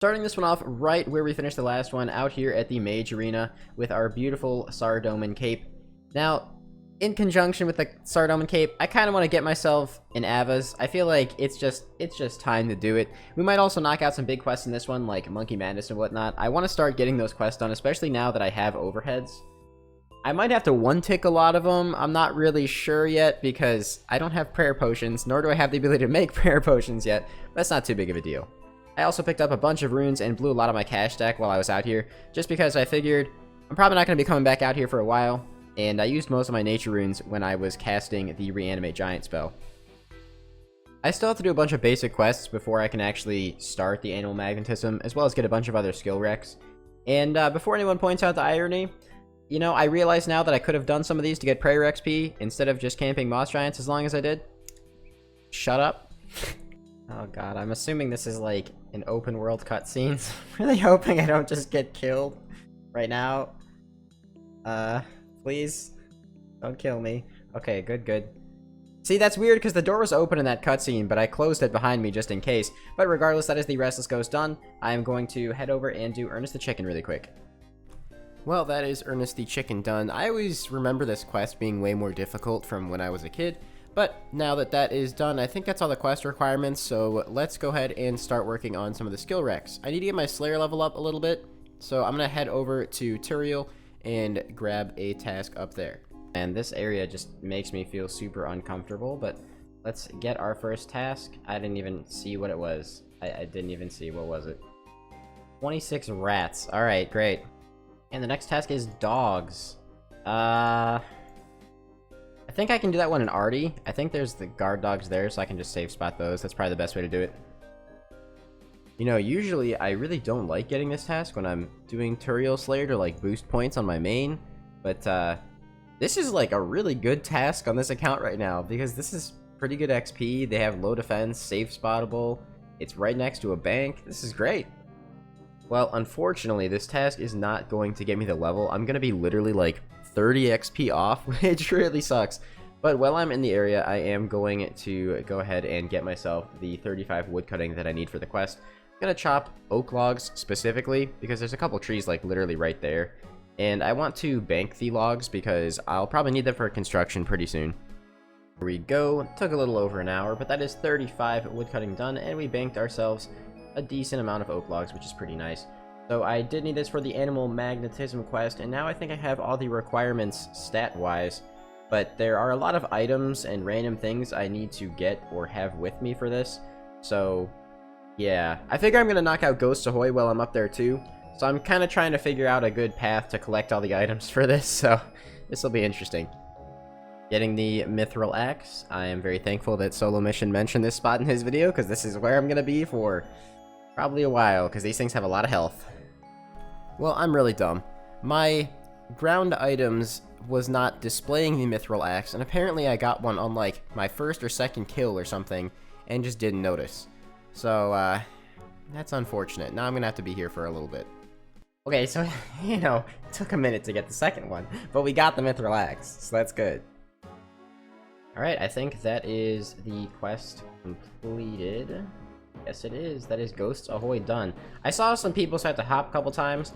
Starting this one off right where we finished the last one, out here at the Mage Arena with our beautiful Sardoman Cape. Now, in conjunction with the Sardoman Cape, I kind of want to get myself an Avas. I feel like it's just time to do it. We might also knock out some big quests in this one, like Monkey Madness and whatnot. I want to start getting those quests done, especially now that I have overheads. I might have to one-tick a lot of them. I'm not really sure yet because I don't have prayer potions, nor do I have the ability to make prayer potions yet. But that's not too big of a deal. I also picked up a bunch of runes and blew a lot of my cash stack while I was out here, just because I figured I'm probably not going to be coming back out here for a while, and I used most of my nature runes when I was casting the Reanimate Giant spell. I still have to do a bunch of basic quests before I can actually start the Animal Magnetism, as well as get a bunch of other skill recs. And before anyone points out the irony, you know, I realize now that I could have done some of these to get Prayer XP instead of just camping Moss Giants as long as I did. Shut up. Oh god, I'm assuming this is like an open world cutscene. Really hoping I don't just get killed right now. Please don't kill me. Okay, good. See, that's weird because the door was open in that cutscene, but I closed it behind me just in case. But regardless, that is the Restless Ghost done. I am going to head over and do Ernest the Chicken really quick. Well, that is Ernest the Chicken done. I always remember this quest being way more difficult from when I was a kid. But now that that is done, I think that's all the quest requirements, so let's go ahead and start working on some of the skill recs. I need to get my Slayer level up a little bit, so I'm going to head over to Turiel and grab a task up there. And this area just makes me feel super uncomfortable, but let's get our first task. I didn't even see what it was. I didn't even see, what was it? 26 rats. Alright, great. And the next task is dogs. I think I can do that one in Artie. I think there's the guard dogs there, so I can just save spot those. That's probably the best way to do it. You know, usually I really don't like getting this task when I'm doing Turiel Slayer to like boost points on my main, but this is like a really good task on this account right now because this is pretty good XP. They have low defense, safe spottable. It's right next to a bank. This is great. Well, unfortunately, this task is not going to get me the level. I'm going to be literally like 30 XP off, which really sucks. But while I'm in the area, I am going to go ahead and get myself the 35 woodcutting that I need for the quest. I'm going to chop oak logs specifically because there's a couple trees like literally right there. And I want to bank the logs because I'll probably need them for construction pretty soon. Here we go. Took a little over an hour, but that is 35 woodcutting done, and we banked ourselves a decent amount of oak logs, which is pretty nice. So I did need this for the Animal Magnetism quest, and now I think I have all the requirements stat-wise, but there are a lot of items and random things I need to get or have with me for this, so yeah. I figure I'm going to knock out Ghosts Ahoy while I'm up there too, so I'm kind of trying to figure out a good path to collect all the items for this, so this will be interesting. Getting the Mithril Axe. I am very thankful that Solo Mission mentioned this spot in his video, because this is where I'm going to be for probably a while, because these things have a lot of health. Well, I'm really dumb. My ground items was not displaying the Mithril Axe, and apparently I got one on, like, my first or second kill or something, and just didn't notice. So, that's unfortunate. Now I'm gonna have to be here for a little bit. Okay, so, you know, it took a minute to get the second one, but we got the Mithril Axe, so that's good. Alright, I think that is the quest completed. Yes, it is. That is Ghosts Ahoy done. I saw some people start to hop a couple times,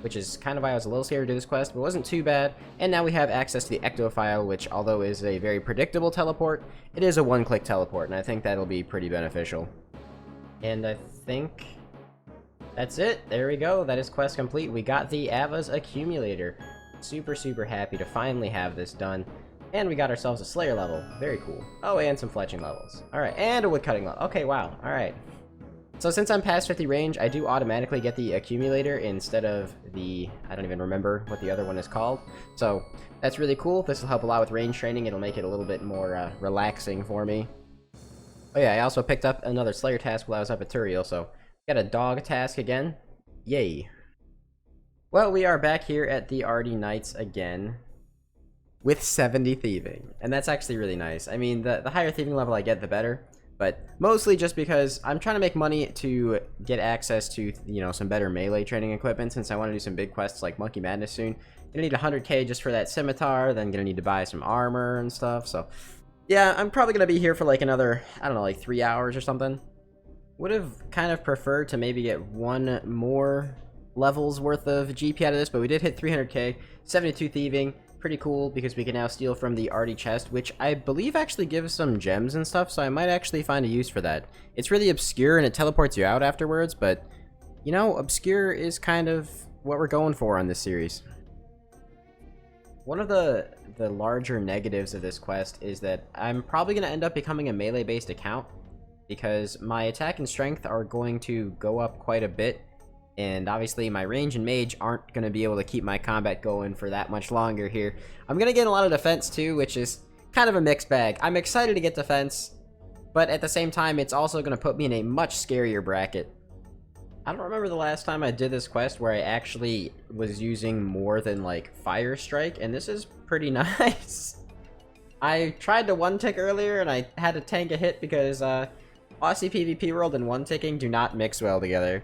which is kind of why I was a little scared to do this quest, but it wasn't too bad. And now we have access to the Ectophile, which, although is a very predictable teleport, it is a one-click teleport, and I think that'll be pretty beneficial. And I think that's it. There we go. That is quest complete. We got the Ava's Accumulator. Super, super happy to finally have this done. And we got ourselves a Slayer level. Very cool. Oh, and some fletching levels. Alright, and a woodcutting level. Okay, wow. Alright. So since I'm past 50 range, I do automatically get the Accumulator instead of the... I don't even remember what the other one is called. So that's really cool. This will help a lot with range training. It'll make it a little bit more relaxing for me. Oh yeah, I also picked up another Slayer task while I was up at Turiel, so got a dog task again. Yay. Well, we are back here at the Artie Knights again, with 70 thieving, and that's actually really nice. I mean, the higher thieving level I get, the better, but mostly just because I'm trying to make money to get access to, you know, some better melee training equipment, since I want to do some big quests like Monkey Madness soon. Gonna need 100k just for that scimitar, then gonna need to buy some armor and stuff, so yeah, I'm probably gonna be here for like another, I don't know, like 3 hours or something. Would have kind of preferred to maybe get one more levels worth of GP out of this, but we did hit 300k, 72 thieving, pretty cool because we can now steal from the arty chest, which I believe actually gives some gems and stuff, so I might actually find a use for that. It's really obscure and it teleports you out afterwards, but you know, obscure is kind of what we're going for on this series. One of the larger negatives of this quest is that I'm probably going to end up becoming a melee-based account, because my attack and strength are going to go up quite a bit, and obviously my range and mage aren't going to be able to keep my combat going for that much longer here. I'm going to get a lot of defense too, which is kind of a mixed bag. I'm excited to get defense, but at the same time it's also going to put me in a much scarier bracket. I don't remember the last time I did this quest where I actually was using more than like Fire Strike, and this is pretty nice. I tried to one-tick earlier and I had to tank a hit because Aussie PvP World and one-ticking do not mix well together.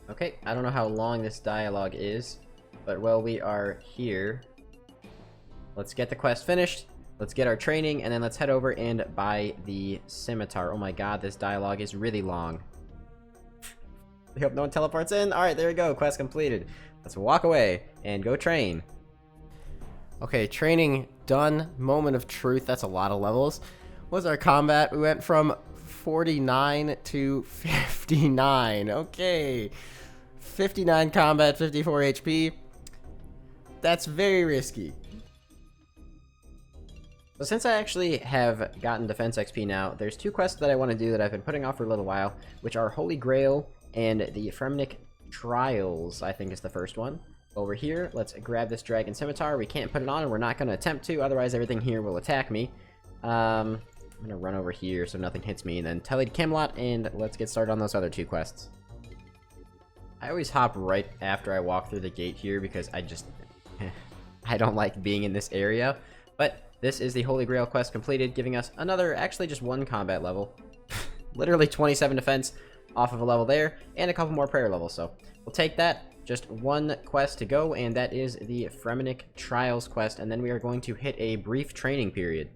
Okay, I don't know how long this dialogue is, but while we are here, let's get the quest finished, let's get our training, and then let's head over and buy the scimitar. Oh my god, this dialogue is really long. I hope no one teleports in. Alright, there we go, quest completed. Let's walk away and go train. Okay, training done. Moment of truth, that's a lot of levels. What's our combat? We went from 49 to 59. Okay. 59 combat, 54 HP. That's very risky. So since I actually have gotten defense XP now, there's two quests that I want to do that I've been putting off for a little while, which are Holy Grail and the Fremenic Trials, I think is the first one. Over here, let's grab this Dragon Scimitar. We can't put it on, and we're not going to attempt to, otherwise everything here will attack me. I'm going to run over here so nothing hits me, and then Telly to Camelot, and let's get started on those other two quests. I always hop right after I walk through the gate here because I just... I don't like being in this area. But this is the Holy Grail quest completed, giving us another, actually just one combat level. Literally 27 defense off of a level there, and a couple more prayer levels, so we'll take that. Just one quest to go, and that is the Fremenic Trials quest, and then we are going to hit a brief training period.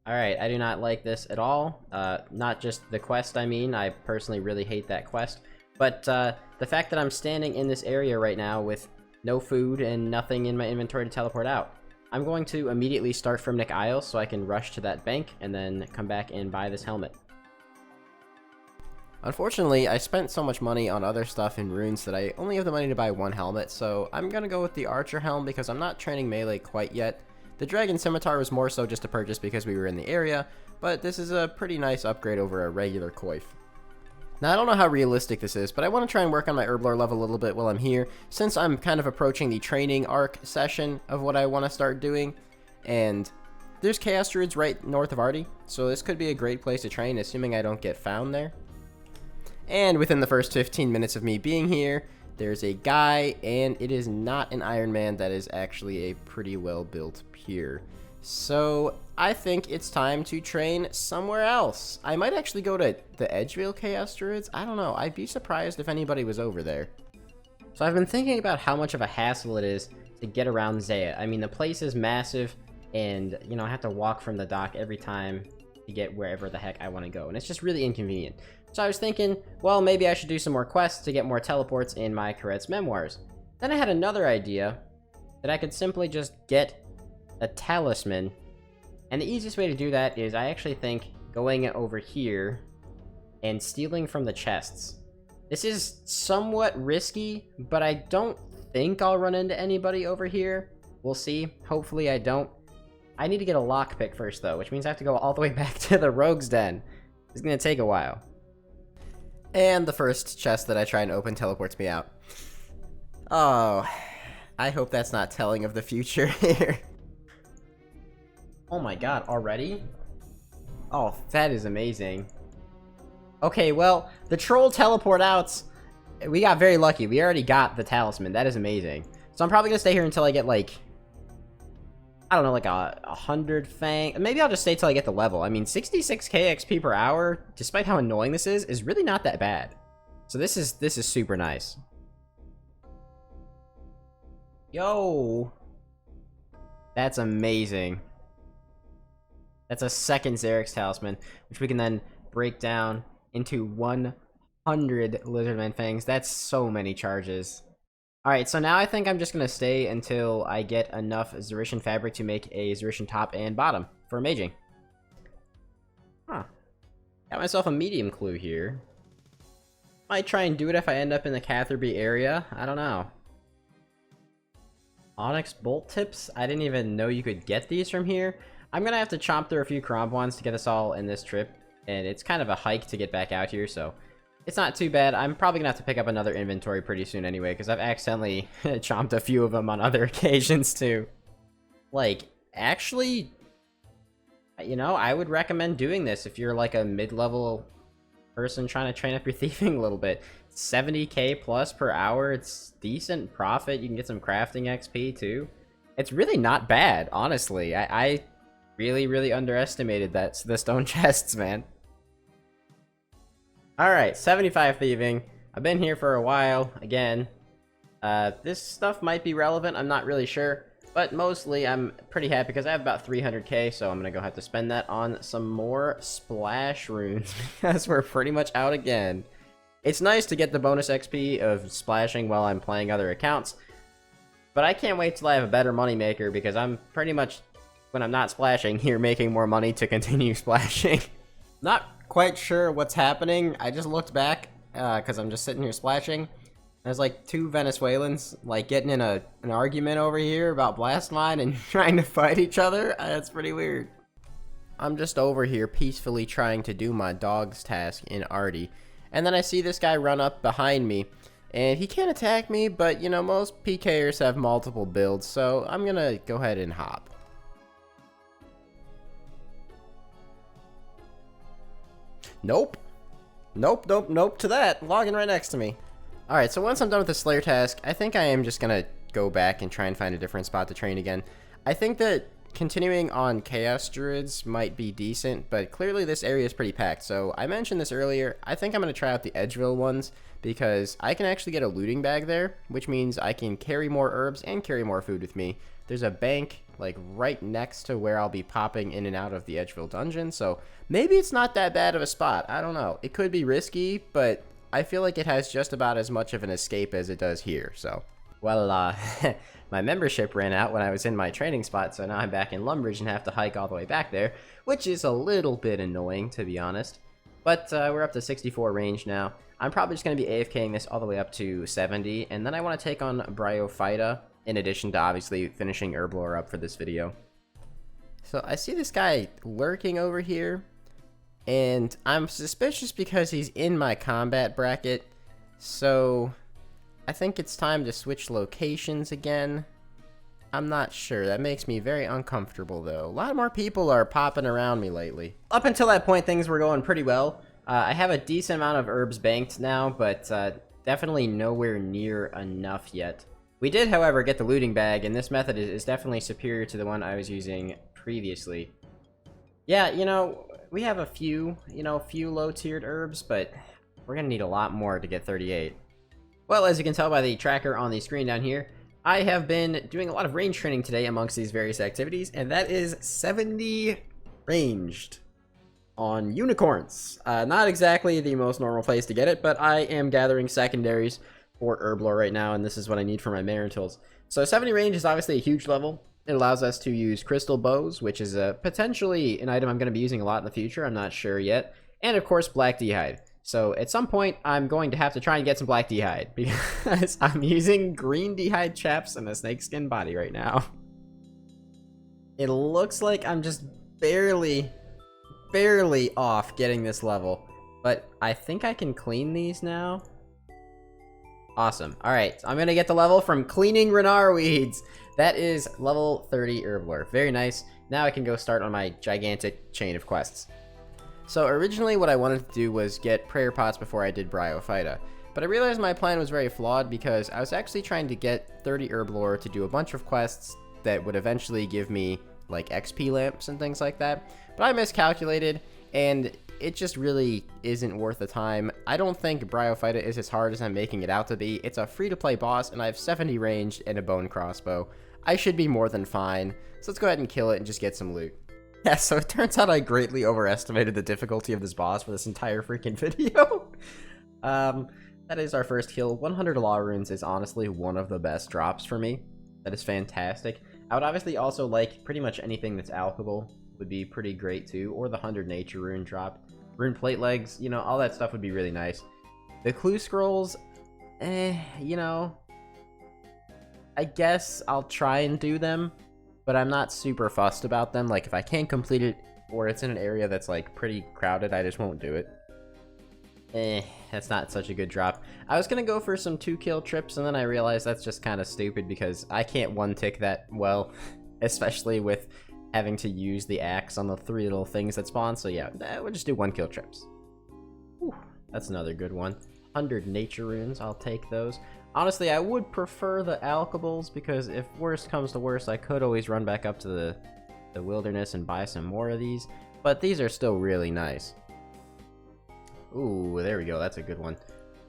Alright, I do not like this at all. Not just the quest, I mean. I personally really hate that quest. But the fact that I'm standing in this area right now with no food and nothing in my inventory to teleport out. I'm going to immediately start Fremenic Isles so I can rush to that bank and then come back and buy this helmet. Unfortunately, I spent so much money on other stuff in runes that I only have the money to buy one helmet, so I'm gonna go with the Archer helm because I'm not training melee quite yet. The Dragon Scimitar was more so just a purchase because we were in the area, but this is a pretty nice upgrade over a regular coif. Now, I don't know how realistic this is, but I want to try and work on my herb lore level a little bit while I'm here, since I'm kind of approaching the training arc session of what I want to start doing, and there's Chaos Druids right north of Arty, so this could be a great place to train, assuming I don't get found there. And within the first 15 minutes of me being here, there's a guy, and it is not an Iron Man. That is actually a pretty well-built pier. So I think it's time to train somewhere else. I might actually go to the Edgevale Chaos Druids. I don't know. I'd be surprised if anybody was over there. So I've been thinking about how much of a hassle it is to get around Zaya. I mean, the place is massive, and, you know, I have to walk from the dock every time to get wherever the heck I want to go, and it's just really inconvenient. So I was thinking, well, maybe I should do some more quests to get more teleports in my Karet's Memoirs. Then I had another idea, that I could simply just get a talisman, and the easiest way to do that is I actually think going over here and stealing from the chests. This is somewhat risky, but I don't think I'll run into anybody over here. We'll see. Hopefully I don't. I need to get a lockpick first, though, which means I have to go all the way back to the Rogue's Den. It's gonna take a while. And the first chest that I try and open teleports me out. Oh, I hope that's not telling of the future here. Oh my god, already? Oh, that is amazing. Okay, well, the troll teleport outs, we got very lucky. We already got the talisman. That is amazing. So I'm probably gonna stay here until I get, like, I don't know, like a 100 fang. Maybe I'll just stay till I get the level. I mean, 66k XP per hour, despite how annoying this is really not that bad. So this is super nice. Yo! That's amazing. That's a second Xerix talisman, which we can then break down into 100 lizardman fangs. That's so many charges. Alright, so now I think I'm just gonna stay until I get enough Zerishan fabric to make a Zerishan top and bottom for maging. Huh. Got myself a medium clue here. Might try and do it if I end up in the Catherby area. I don't know. Onyx bolt tips? I didn't even know you could get these from here. I'm gonna have to chomp through a few Krombwans to get us all in this trip. And it's kind of a hike to get back out here, so it's not too bad. I'm probably gonna have to pick up another inventory pretty soon anyway, because I've accidentally chomped a few of them on other occasions too. Like, actually, you know, I would recommend doing this if you're like a mid-level person trying to train up your thieving a little bit. 70k plus per hour, it's decent profit. You can get some crafting XP too. It's really not bad, honestly. I really underestimated the stone chests, man. Alright, 75 thieving. I've been here for a while, again. This stuff might be relevant, I'm not really sure. But mostly, I'm pretty happy because I have about 300k, so I'm gonna go have to spend that on some more splash runes, because we're pretty much out again. It's nice to get the bonus XP of splashing while I'm playing other accounts, but I can't wait till I have a better moneymaker, because I'm pretty much, when I'm not splashing, here making more money to continue splashing. Not quite sure what's happening. I just looked back, because I'm just sitting here splashing. There's like two Venezuelans like getting in an argument over here about blast mine and trying to fight each other. That's pretty weird. I'm just over here peacefully trying to do my dog's task in Artie, and then I see this guy run up behind me, and he can't attack me, but you know, most PKers have multiple builds, so I'm gonna go ahead and hop. Nope. Nope to that. Logging right next to me. Alright, so once I'm done with the Slayer task, I think I am just gonna go back and try and find a different spot to train again. I think that continuing on Chaos Druids might be decent, but clearly this area is pretty packed, so I mentioned this earlier. I think I'm gonna try out the Edgeville ones, because I can actually get a looting bag there, which means I can carry more herbs and carry more food with me. There's a bank, like, right next to where I'll be popping in and out of the Edgeville dungeon, so maybe it's not that bad of a spot. I don't know. It could be risky, but I feel like it has just about as much of an escape as it does here, so. Well, my membership ran out when I was in my training spot, so now I'm back in Lumbridge and have to hike all the way back there, which is a little bit annoying, to be honest. But we're up to 64 range now. I'm probably just going to be AFKing this all the way up to 70, and then I want to take on bryophyta, in addition to obviously finishing Herblore up for this video. So I see this guy lurking over here, and I'm suspicious because he's in my combat bracket, so I think it's time to switch locations again. I'm not sure. That makes me very uncomfortable, though. A lot more people are popping around me lately. Up until that point, things were going pretty well. I have a decent amount of herbs banked now, but definitely nowhere near enough yet. We did, however, get the looting bag, and this method is definitely superior to the one I was using previously. Yeah, you know, we have a few low-tiered herbs, but we're gonna need a lot more to get 38. Well, as you can tell by the tracker on the screen down here, I have been doing a lot of range training today amongst these various activities, and that is 70 ranged on unicorns. Not exactly the most normal place to get it, but I am gathering secondaries for Herblore right now, and this is what I need for my Marin tools. So 70 range is obviously a huge level. It allows us to use crystal bows, which is potentially an item I'm going to be using a lot in the future. I'm not sure yet. And of course, black d'hide. So at some point, I'm going to have to try and get some black d'hide, because I'm using green d'hide chaps and a snakeskin body right now. It looks like I'm just barely off getting this level, but I think I can clean these now. Awesome. Alright, so I'm gonna get the level from cleaning Renar weeds. That is level 30 Herblore. Very nice. Now I can go start on my gigantic chain of quests. So originally what I wanted to do was get prayer pots before I did bryophyta, but I realized my plan was very flawed because I was actually trying to get 30 Herblore to do a bunch of quests that would eventually give me like XP lamps and things like that, but I miscalculated and it just really isn't worth the time. I don't think bryophyta is as hard as I'm making it out to be. It's a free-to-play boss, and I have 70 ranged and a bone crossbow. I should be more than fine, so let's go ahead and kill it and just get some loot. Yeah, so it turns out I greatly overestimated the difficulty of this boss for this entire freaking video. That is our first kill. 100 law runes is honestly one of the best drops for me. That is fantastic. I would obviously also like pretty much anything that's alchable would be pretty great too, or the 100 nature rune drop. Rune plate legs, you know, all that stuff would be really nice. The clue scrolls, you know, I guess I'll try and do them, but I'm not super fussed about them. Like, if I can't complete it, or it's in an area that's, like, pretty crowded, I just won't do it. That's not such a good drop. I was gonna go for some 2-kill trips, and then I realized that's just kind of stupid, because I can't one-tick that well, especially with having to use the axe on the 3 little things that spawn, so yeah, we'll just do 1-kill trips. Whew, that's another good one. 100 nature runes, I'll take those. Honestly, I would prefer the alchables, because if worst comes to worst, I could always run back up to the wilderness and buy some more of these, but these are still really nice. Ooh, there we go, that's a good one.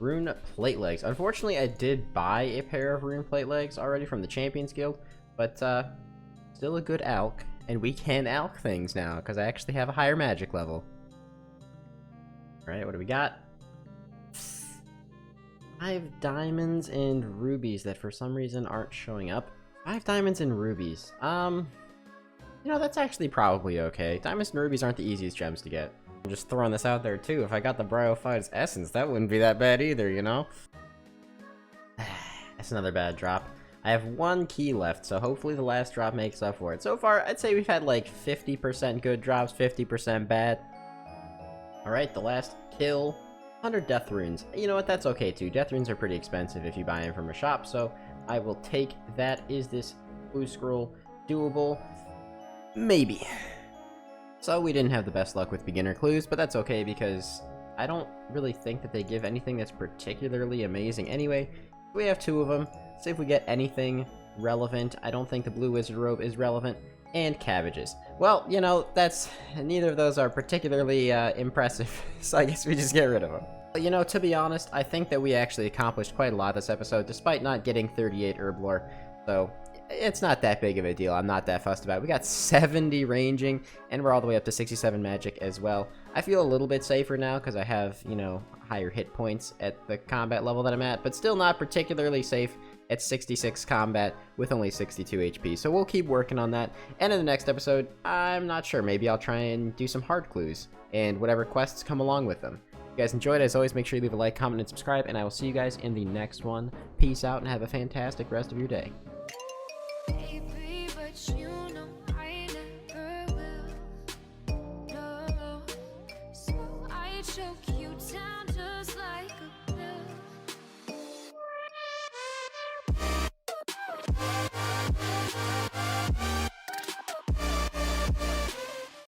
Rune plate legs. Unfortunately, I did buy a pair of rune plate legs already from the Champions Guild, but still a good alch, and we can alch things now, because I actually have a higher magic level. Alright, what do we got? 5 diamonds and rubies that for some reason aren't showing up. 5 diamonds and rubies. You know, that's actually probably okay. Diamonds and rubies aren't the easiest gems to get. I'm just throwing this out there too. If I got the bryophyta's essence, that wouldn't be that bad either, you know? That's another bad drop. I have 1 key left, so hopefully the last drop makes up for it. So far, I'd say we've had like 50% good drops, 50% bad. Alright, the last kill. 100 death runes. You know what, that's okay too. Death runes are pretty expensive if you buy them from a shop, so I will take that. Is this blue scroll doable? Maybe. So we didn't have the best luck with beginner clues, but that's okay because I don't really think that they give anything that's particularly amazing anyway. We have 2 of them. See if we get anything relevant. I don't think the blue wizard robe is relevant. And cabbages. Well, you know, neither of those are particularly impressive, so I guess we just get rid of them. But, you know, to be honest, I think that we actually accomplished quite a lot this episode, despite not getting 38 herb lore, so it's not that big of a deal. I'm not that fussed about it. We got 70 ranging, and we're all the way up to 67 magic as well. I feel a little bit safer now, because I have, you know, higher hit points at the combat level that I'm at, but still not particularly safe at 66 combat with only 62 HP. So we'll keep working on that. And in the next episode, I'm not sure. Maybe I'll try and do some hard clues and whatever quests come along with them. If you guys enjoyed, as always, make sure you leave a like, comment, and subscribe. And I will see you guys in the next one. Peace out and have a fantastic rest of your day.